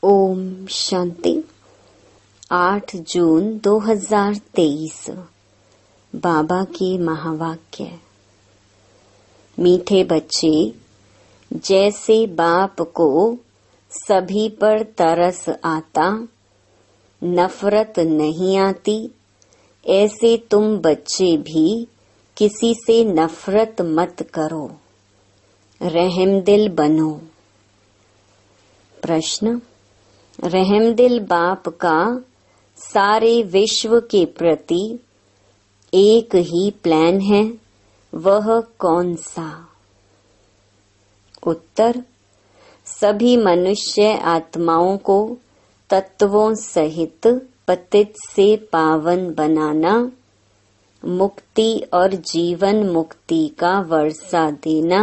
ओम शांति। 8 जून 2023 बाबा की महावाक्य। मीठे बच्चे, जैसे बाप को सभी पर तरस आता, नफरत नहीं आती, ऐसे तुम बच्चे भी किसी से नफरत मत करो, रहमदिल बनो। प्रश्न। रहमदिल बाप का सारे विश्व के प्रति एक ही प्लान है, वह कौन सा? उत्तर। सभी मनुष्य आत्माओं को तत्वों सहित पतित से पावन बनाना, मुक्ति और जीवन मुक्ति का वर्षा देना,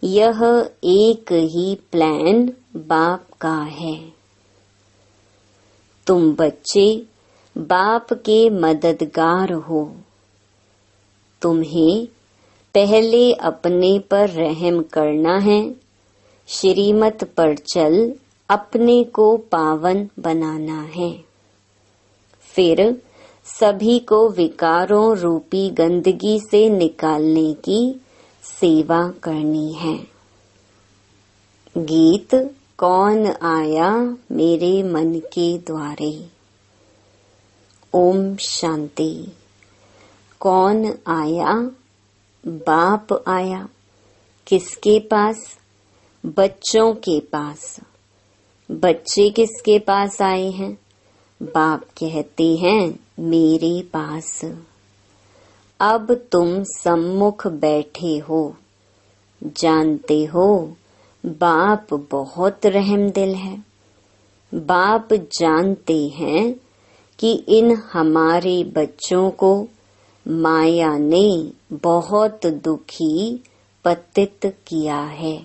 यह एक ही प्लान बाप का है। तुम बच्चे बाप के मददगार हो। तुम्हें पहले अपने पर रहम करना है, श्रीमत पर चल अपने को पावन बनाना है। फिर सभी को विकारों रूपी गंदगी से निकालने की सेवा करनी है। गीत। कौन आया मेरे मन के द्वारे। ओम शांति। कौन आया? बाप आया। किसके पास? बच्चों के पास। बच्चे किसके पास आए हैं? बाप कहते हैं मेरे पास। अब तुम सम्मुख बैठे हो, जानते हो बाप बहुत रहमदिल है। बाप जानते हैं कि इन हमारे बच्चों को माया ने बहुत दुखी पतित किया है।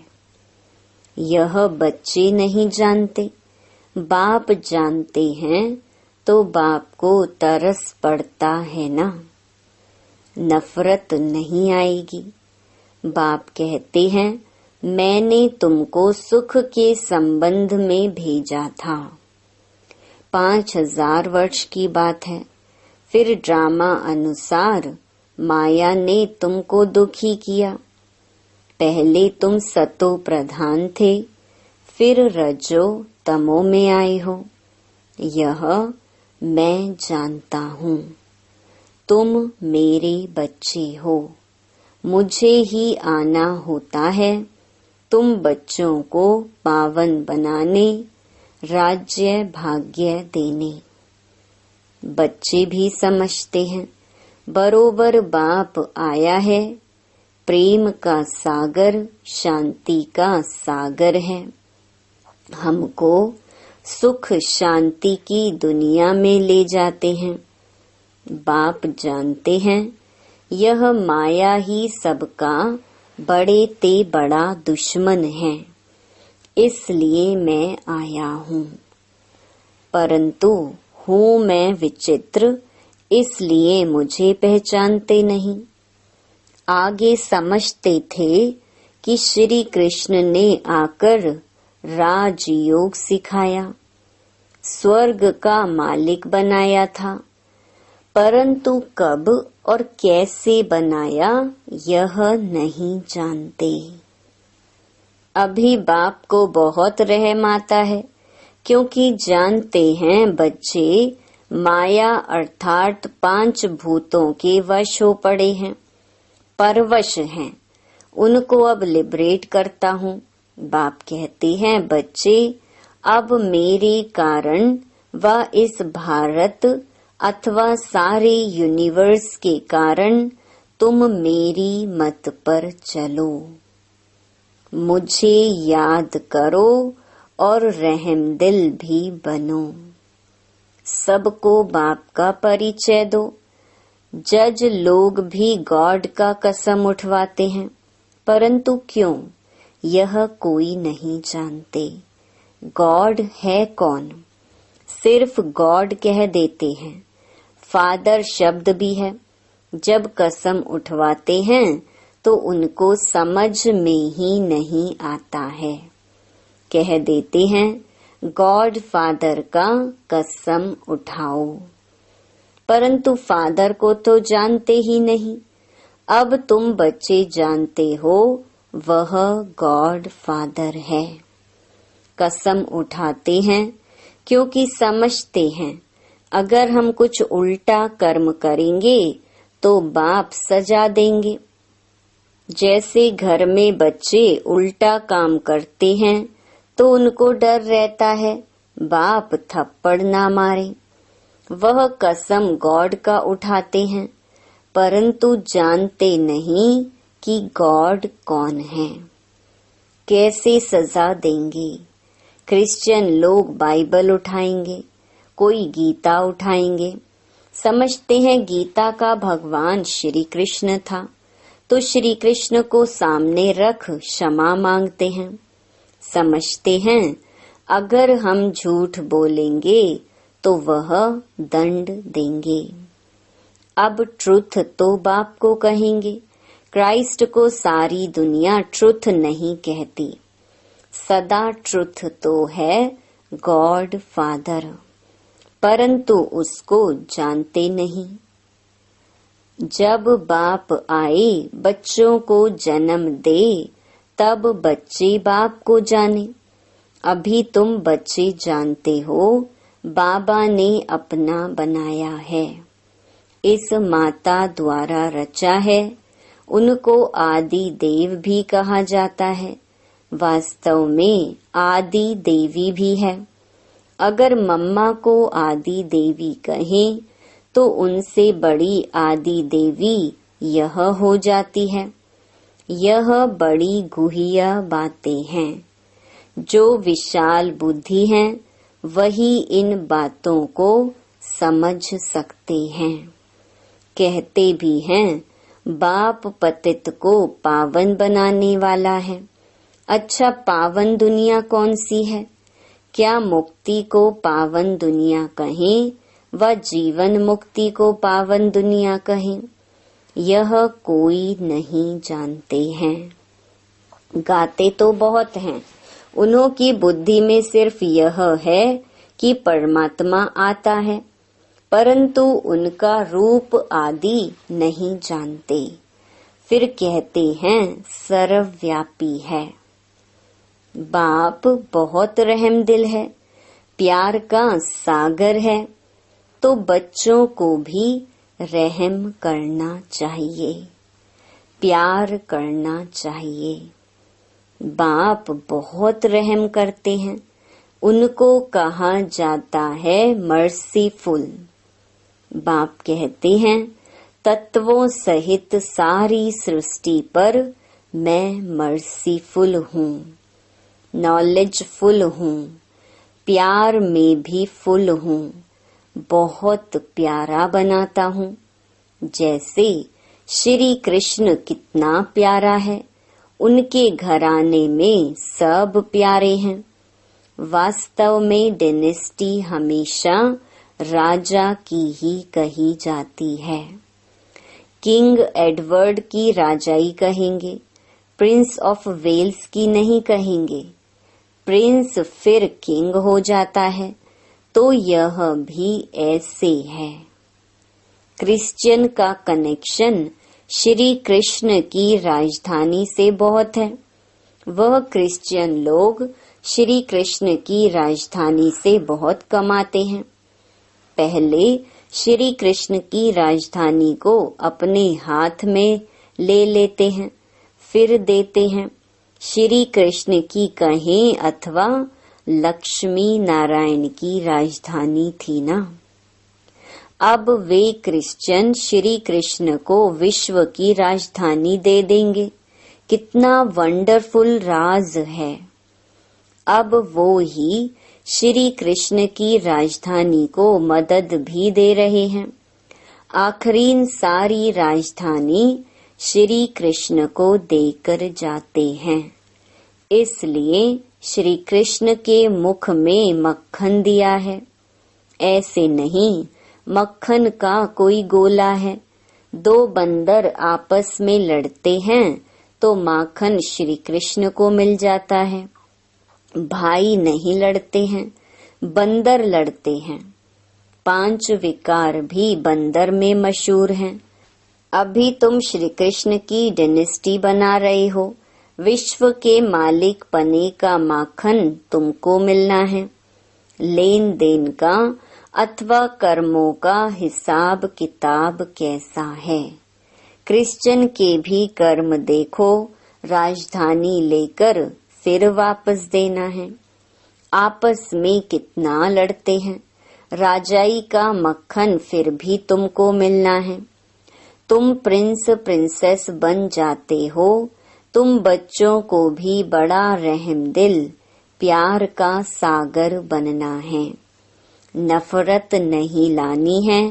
यह बच्चे नहीं जानते, बाप जानते हैं, तो बाप को तरस पड़ता है ना। नफरत नहीं आएगी। बाप कहते हैं मैंने तुमको सुख के संबंध में भेजा था। 5000 वर्ष की बात है। फिर ड्रामा अनुसार माया ने तुमको दुखी किया। पहले तुम सतो प्रधान थे, फिर रजो तमो में आए हो। यह मैं जानता हूँ। तुम मेरे बच्चे हो, मुझे ही आना होता है तुम बच्चों को पावन बनाने, राज्य भाग्य देने। बच्चे भी समझते हैं बरोबर बाप आया है, प्रेम का सागर, शांति का सागर है। हमको सुख शांति की दुनिया में ले जाते हैं। बाप जानते हैं यह माया ही सबका बड़े ते बड़ा दुश्मन है, इसलिए मैं आया हूँ। परंतु हूँ मैं विचित्र, इसलिए मुझे पहचानते नहीं। आगे समझते थे कि श्री कृष्ण ने आकर राजयोग सिखाया, स्वर्ग का मालिक बनाया था, परंतु कब और कैसे बनाया यह नहीं जानते। अभी बाप को बहुत रहम आता है, क्योंकि जानते हैं बच्चे माया अर्थात 5 भूतों के वश हो पड़े हैं, परवश हैं। उनको अब लिबरेट करता हूँ। बाप कहते हैं बच्चे अब मेरे कारण व इस भारत अथवा सारे यूनिवर्स के कारण तुम मेरी मत पर चलो, मुझे याद करो और रहमदिल भी बनो। सबको बाप का परिचय दो। जज लोग भी गॉड का कसम उठवाते हैं, परंतु क्यों यह कोई नहीं जानते। गॉड है कौन? सिर्फ गॉड कह देते हैं। फादर शब्द भी है। जब कसम उठवाते हैं तो उनको समझ में ही नहीं आता है। कह देते हैं गॉड फादर का कसम उठाओ। परंतु फादर को तो जानते ही नहीं। अब तुम बच्चे जानते हो वह गॉड फादर है। कसम उठाते हैं क्योंकि समझते हैं अगर हम कुछ उल्टा कर्म करेंगे तो बाप सजा देंगे। जैसे घर में बच्चे उल्टा काम करते हैं तो उनको डर रहता है बाप थप्पड़ ना मारे। वह कसम गॉड का उठाते हैं परंतु जानते नहीं कि गॉड कौन है, कैसे सजा देंगे। क्रिश्चियन लोग बाइबल उठाएंगे, कोई गीता उठाएंगे, समझते हैं गीता का भगवान श्री कृष्ण था, तो श्री कृष्ण को सामने रख क्षमा मांगते हैं। समझते हैं अगर हम झूठ बोलेंगे तो वह दंड देंगे। अब ट्रुथ तो बाप को कहेंगे। क्राइस्ट को सारी दुनिया ट्रुथ नहीं कहती, सदा ट्रुथ तो है गॉड फादर, परंतु उसको जानते नहीं। जब बाप आए बच्चों को जन्म दे तब बच्चे बाप को जाने। अभी तुम बच्चे जानते हो बाबा ने अपना बनाया है, इस माता द्वारा रचा है। उनको आदि देव भी कहा जाता है, वास्तव में आदि देवी भी है। अगर मम्मा को आदि देवी कहें तो उनसे बड़ी आदि देवी यह हो जाती है। यह बड़ी गुह्य बातें हैं। जो विशाल बुद्धि हैं वही इन बातों को समझ सकते हैं। कहते भी हैं बाप पतित को पावन बनाने वाला है। अच्छा, पावन दुनिया कौन सी है? क्या मुक्ति को पावन दुनिया कहें व जीवन मुक्ति को पावन दुनिया कहें? यह कोई नहीं जानते हैं। गाते तो बहुत हैं, उन्हों की बुद्धि में सिर्फ यह है कि परमात्मा आता है, परंतु उनका रूप आदि नहीं जानते। फिर कहते हैं सर्वव्यापी है। बाप बहुत रहम दिल है, प्यार का सागर है, तो बच्चों को भी रहम करना चाहिए, प्यार करना चाहिए। बाप बहुत रहम करते हैं, उनको कहा जाता है मर्सीफुल। बाप कहते हैं तत्वों सहित सारी सृष्टि पर मैं मर्सीफुल हूँ, नॉलेजफुल हूँ, प्यार में भी फुल हूँ, बहुत प्यारा बनाता हूँ। जैसे श्री कृष्ण कितना प्यारा है, उनके घराने में सब प्यारे हैं। वास्तव में डायनेस्टी हमेशा राजा की ही कही जाती है। किंग एडवर्ड की राजाई कहेंगे, प्रिंस ऑफ वेल्स की नहीं कहेंगे। प्रिंस फिर किंग हो जाता है, तो यह भी ऐसे है। क्रिश्चियन का कनेक्शन श्री कृष्ण की राजधानी से बहुत है। वह क्रिश्चियन लोग श्री कृष्ण की राजधानी से बहुत कमाते हैं। पहले श्री कृष्ण की राजधानी को अपने हाथ में ले लेते हैं, फिर देते हैं। श्री कृष्ण की कहें अथवा लक्ष्मी नारायण की राजधानी थी ना। अब वे क्रिश्चियन श्री कृष्ण को विश्व की राजधानी दे देंगे। कितना वंडरफुल राज है। अब वो ही श्री कृष्ण की राजधानी को मदद भी दे रहे हैं। आखिरीन सारी राजधानी श्री कृष्ण को देकर जाते हैं। इसलिए श्री कृष्ण के मुख में मक्खन दिया है। ऐसे नहीं मक्खन का कोई गोला है। दो बंदर आपस में लड़ते हैं तो माखन श्री कृष्ण को मिल जाता है। भाई नहीं लड़ते हैं, बंदर लड़ते हैं। 5 विकार भी बंदर में मशहूर हैं। अभी तुम श्री कृष्ण की डायनेस्टी बना रहे हो। विश्व के मालिक पने का माखन तुमको मिलना है। लेन देन का अथवा कर्मों का हिसाब किताब कैसा है? क्रिश्चियन के भी कर्म देखो, राजधानी लेकर फिर वापस देना है। आपस में कितना लड़ते हैं। राजाई का मक्खन फिर भी तुमको मिलना है। तुम प्रिंस प्रिंसेस बन जाते हो। तुम बच्चों को भी बड़ा रहमदिल प्यार का सागर बनना है। नफरत नहीं लानी है।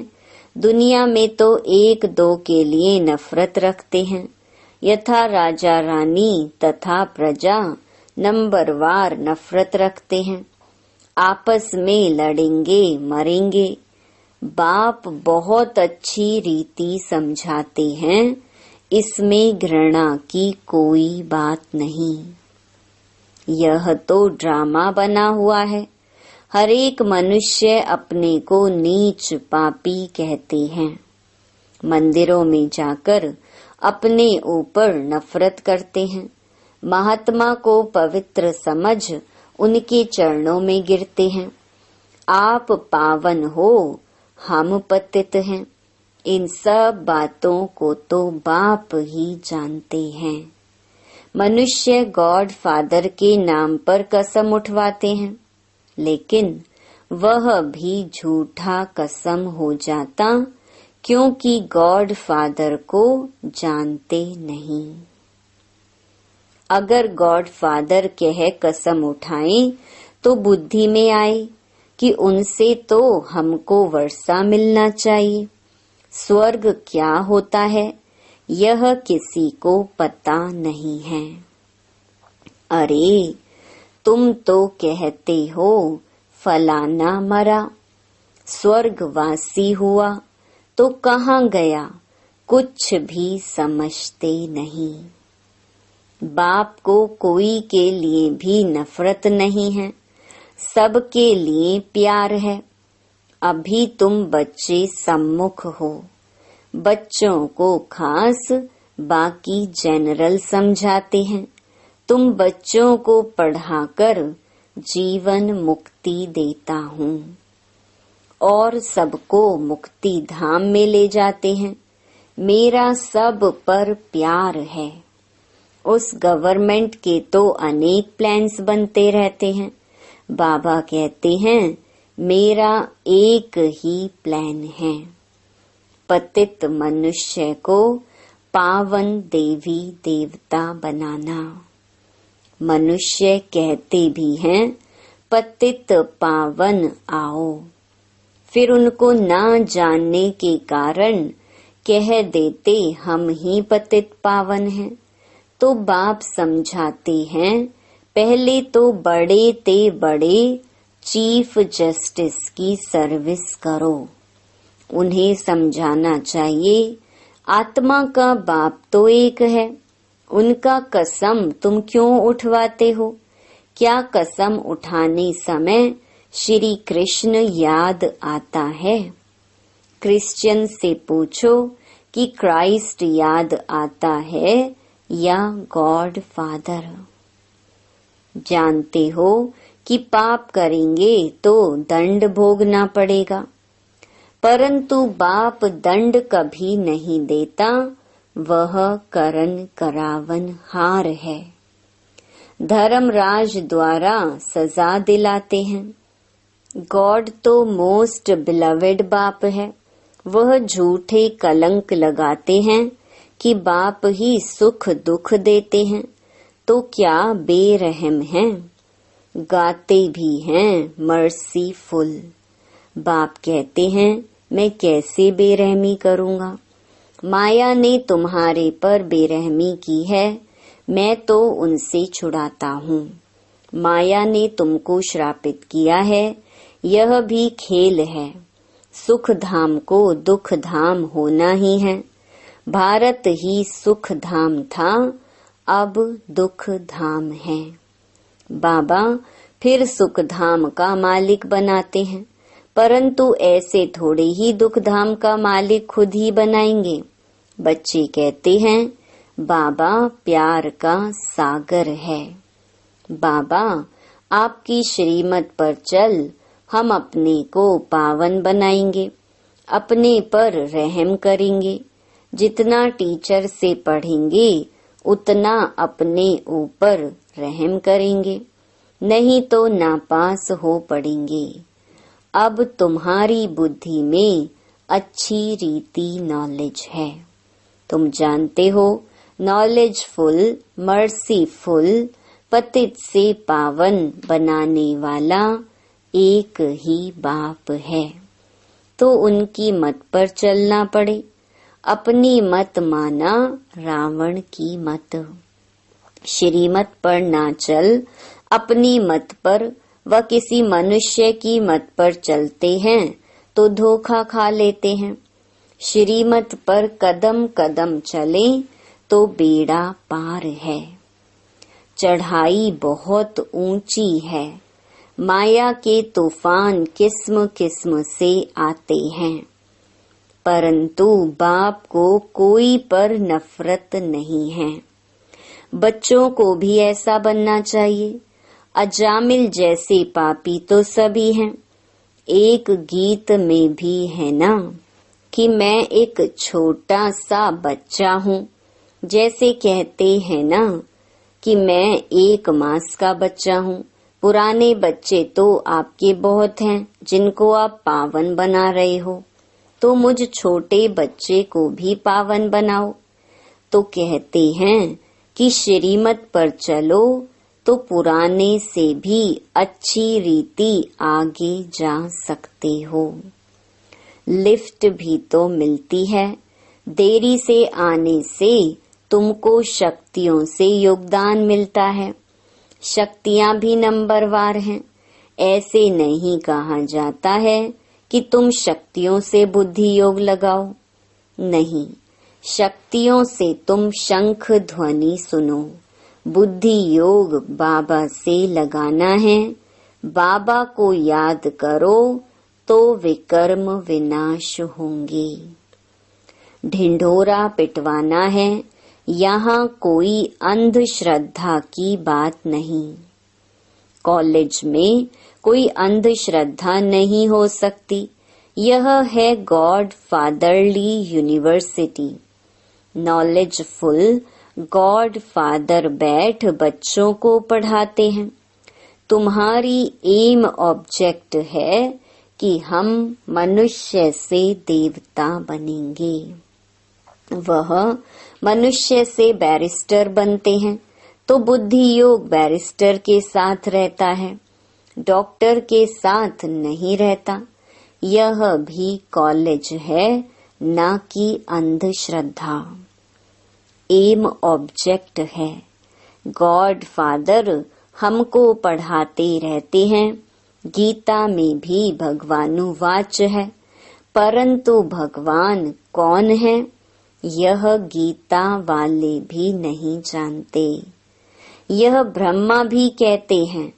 दुनिया में तो 1-2 के लिए नफरत रखते हैं। यथा राजा रानी तथा प्रजा नंबरवार नफरत रखते हैं। आपस में लड़ेंगे मरेंगे। बाप बहुत अच्छी रीति समझाते हैं, इसमें घृणा की कोई बात नहीं। यह तो ड्रामा बना हुआ है। हर एक मनुष्य अपने को नीच पापी कहते हैं। मंदिरों में जाकर अपने ऊपर नफरत करते हैं। महात्मा को पवित्र समझ उनके चरणों में गिरते हैं। आप पावन हो, हम पतित हैं। इन सब बातों को तो बाप ही जानते हैं। मनुष्य गॉड फादर के नाम पर कसम उठवाते हैं, लेकिन वह भी झूठा कसम हो जाता, क्योंकि गॉड फादर को जानते नहीं। अगर गॉड फादर कह कसम उठाएं तो बुद्धि में आए कि उनसे तो हमको वर्षा मिलना चाहिए। स्वर्ग क्या होता है यह किसी को पता नहीं है। अरे तुम तो कहते हो फलाना मरा, स्वर्गवासी हुआ तो कहाँ गया, कुछ भी समझते नहीं। बाप को कोई के लिए भी नफरत नहीं है, सबके लिए प्यार है। अभी तुम बच्चे सम्मुख हो। बच्चों को खास बाकी जनरल समझाते हैं। तुम बच्चों को पढ़ाकर जीवन मुक्ति देता हूँ और सबको मुक्ति धाम में ले जाते हैं। मेरा सब पर प्यार है। उस गवर्नमेंट के तो अनेक प्लान्स बनते रहते हैं। बाबा कहते हैं मेरा एक ही प्लान है, पतित मनुष्य को पावन देवी देवता बनाना। मनुष्य कहते भी हैं पतित पावन आओ, फिर उनको ना जानने के कारण कह देते हम ही पतित पावन हैं। तो बाप समझाते हैं पहले तो बड़े ते बड़े चीफ जस्टिस की सर्विस करो। उन्हें समझाना चाहिए आत्मा का बाप तो एक है, उनका कसम तुम क्यों उठवाते हो? क्या कसम उठाने समय श्री कृष्ण याद आता है? क्रिश्चियन से पूछो कि क्राइस्ट याद आता है या गॉड फादर। जानते हो कि पाप करेंगे तो दंड भोगना पड़ेगा, परंतु बाप दंड कभी नहीं देता, वह करन करावन हार है। धर्मराज द्वारा सजा दिलाते हैं। गॉड तो मोस्ट बिलवेड बाप है। वह झूठे कलंक लगाते हैं कि बाप ही सुख दुख देते हैं, तो क्या बेरहम हैं। गाते भी हैं मर्सीफुल। बाप कहते हैं मैं कैसे बेरहमी करूँगा? माया ने तुम्हारे पर बेरहमी की है, मैं तो उनसे छुड़ाता हूँ। माया ने तुमको श्रापित किया है, यह भी खेल है। सुख धाम को दुख धाम होना ही है। भारत ही सुख धाम था, अब दुख धाम है। बाबा फिर सुख धाम का मालिक बनाते हैं, परंतु ऐसे थोड़े ही दुख धाम का मालिक खुद ही बनाएंगे। बच्चे कहते हैं बाबा प्यार का सागर है। बाबा आपकी श्रीमत पर चल हम अपने को पावन बनाएंगे, अपने पर रहम करेंगे। जितना टीचर से पढ़ेंगे उतना अपने ऊपर रहम करेंगे, नहीं तो नापास हो पड़ेंगे। अब तुम्हारी बुद्धि में अच्छी रीति नॉलेज है। तुम जानते हो नॉलेजफुल, मर्सीफुल, पतित से पावन बनाने वाला एक ही बाप है। तो उनकी मत पर चलना पड़े। अपनी मत माना रावण की मत। श्रीमत पर ना चल, अपनी मत पर व किसी मनुष्य की मत पर चलते हैं तो धोखा खा लेते हैं। श्रीमत पर कदम कदम चले तो बेड़ा पार है। चढ़ाई बहुत ऊंची है, माया के तूफान किस्म किस्म से आते हैं, परंतु बाप को कोई पर नफरत नहीं है। बच्चों को भी ऐसा बनना चाहिए। अजामिल जैसे पापी तो सभी हैं। एक गीत में भी है ना कि मैं एक छोटा सा बच्चा हूँ, जैसे कहते हैं ना कि मैं 1 मास का बच्चा हूँ। पुराने बच्चे तो आपके बहुत हैं जिनको आप पावन बना रहे हो, तो मुझ छोटे बच्चे को भी पावन बनाओ। तो कहते हैं कि श्रीमत पर चलो तो पुराने से भी अच्छी रीति आगे जा सकते हो। लिफ्ट भी तो मिलती है। देरी से आने से तुमको शक्तियों से योगदान मिलता है। शक्तियां भी नंबरवार हैं। ऐसे नहीं कहा जाता है कि तुम शक्तियों से बुद्धि योग लगाओ। नहीं, शक्तियों से तुम शंख ध्वनि सुनो। बुद्धि योग बाबा से लगाना है। बाबा को याद करो तो विकर्म विनाश होंगे। ढिंढोरा पिटवाना है, यहाँ कोई अंधश्रद्धा की बात नहीं। कॉलेज में कोई अंधश्रद्धा नहीं हो सकती। यह है God fatherly university. Knowledgeful God father बैठ बच्चों को पढ़ाते हैं। तुम्हारी एम ऑब्जेक्ट है कि हम मनुष्य से देवता बनेंगे। वह मनुष्य से बैरिस्टर बनते हैं, तो बुद्धि योग बैरिस्टर के साथ रहता है, डॉक्टर के साथ नहीं रहता। यह भी कॉलेज है, ना कि अंधश्रद्धा। एम ऑब्जेक्ट है। गॉड फादर हमको पढ़ाते रहते हैं। गीता में भी भगवानुवाच है, परंतु भगवान कौन है यह गीता वाले भी नहीं जानते। यह ब्रह्मा भी कहते हैं,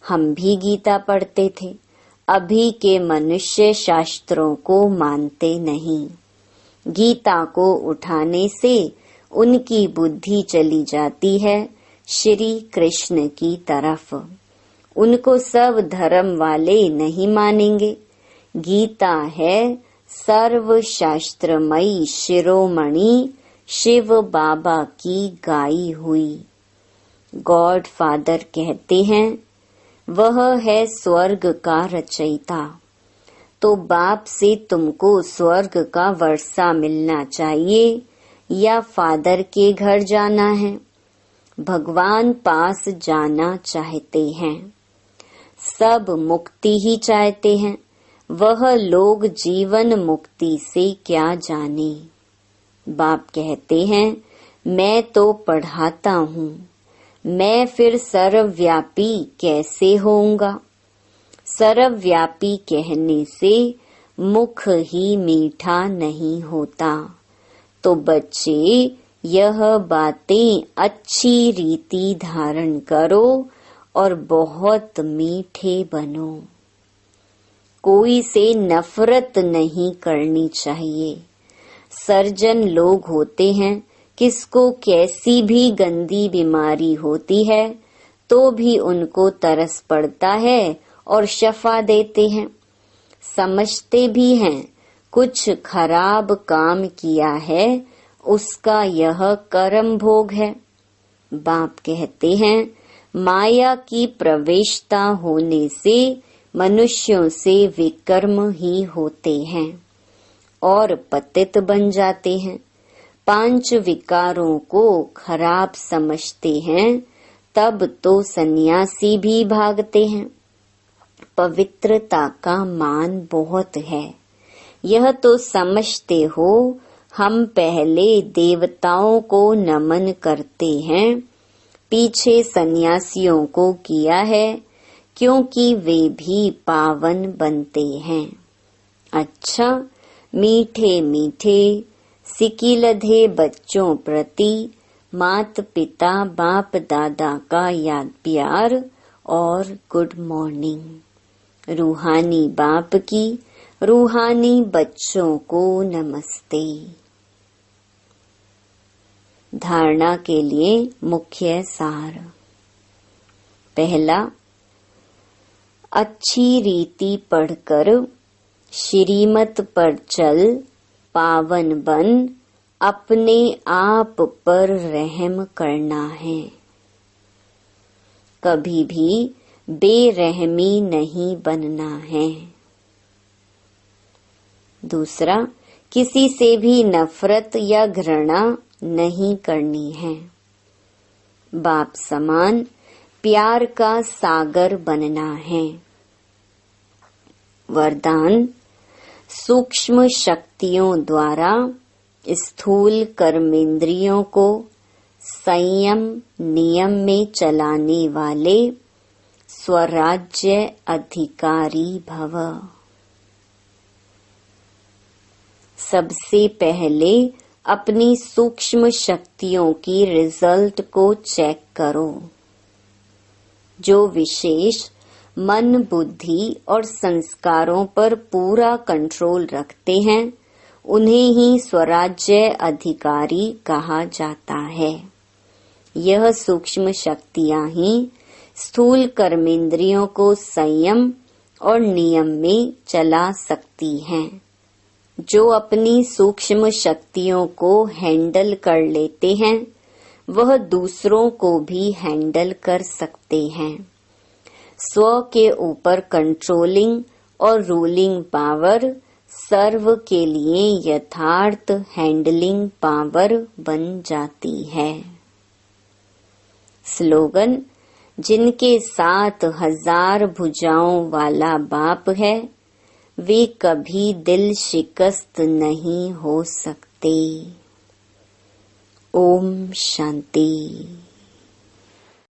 हम भी गीता पढ़ते थे। अभी के मनुष्य शास्त्रों को मानते नहीं। गीता को उठाने से उनकी बुद्धि चली जाती है श्री कृष्ण की तरफ। उनको सब धर्म वाले नहीं मानेंगे। गीता है सर्व शास्त्रमयी शिरोमणि शिव बाबा की गाई हुई। गॉड फादर कहते हैं वह है स्वर्ग का रचयिता। तो बाप से तुमको स्वर्ग का वर्षा मिलना चाहिए या फादर के घर जाना है। भगवान पास जाना चाहते हैं। सब मुक्ति ही चाहते हैं। वह लोग जीवन मुक्ति से क्या जाने। बाप कहते हैं मैं तो पढ़ाता हूँ, मैं फिर सर्वव्यापी कैसे होऊंगा। सर्वव्यापी कहने से मुख ही मीठा नहीं होता। तो बच्चे यह बातें अच्छी रीति धारण करो और बहुत मीठे बनो। कोई से नफरत नहीं करनी चाहिए। सर्जन लोग होते हैं, किसको कैसी भी गंदी बीमारी होती है तो भी उनको तरस पड़ता है और शफा देते हैं। समझते भी हैं कुछ खराब काम किया है, उसका यह कर्म भोग है। बाप कहते हैं माया की प्रवेशता होने से मनुष्यों से विकर्म ही होते हैं और पतित बन जाते हैं। 5 विकारों को खराब समझते हैं, तब तो सन्यासी भी भागते हैं। पवित्रता का मान बहुत है, यह तो समझते हो। हम पहले देवताओं को नमन करते हैं, पीछे सन्यासियों को किया है, क्योंकि वे भी पावन बनते हैं। अच्छा, मीठे मीठे सिकिलधे बच्चों प्रति मात पिता बाप दादा का याद प्यार और गुड मॉर्निंग। रूहानी बाप की रूहानी बच्चों को नमस्ते। धारणा के लिए मुख्य सार। पहला, अच्छी रीति पढ़कर श्रीमत पर चल, पावन बन, अपने आप पर रहम करना है। कभी भी बेरहमी नहीं बनना है। दूसरा, किसी से भी नफरत या घृणा नहीं करनी है। बाप समान प्यार का सागर बनना है। वरदान, सूक्ष्म शक्तियों द्वारा स्थूल कर्मेंद्रियों को संयम नियम में चलाने वाले स्वराज्य अधिकारी भव। सबसे पहले अपनी सूक्ष्म शक्तियों की रिजल्ट को चेक करो। जो विशेष मन, बुद्धि और संस्कारों पर पूरा कंट्रोल रखते हैं, उन्हें ही स्वराज्य अधिकारी कहा जाता है। यह सूक्ष्म शक्तियां ही स्थूल कर्मेंद्रियों को संयम और नियम में चला सकती हैं। जो अपनी सूक्ष्म शक्तियों को हैंडल कर लेते हैं, वह दूसरों को भी हैंडल कर सकते हैं। स्व के ऊपर कंट्रोलिंग और रूलिंग पावर सर्व के लिए यथार्थ हैंडलिंग पावर बन जाती है। स्लोगन, जिनके साथ 1000 भुजाओं वाला बाप है, वे कभी दिल शिकस्त नहीं हो सकते। ओम शांति।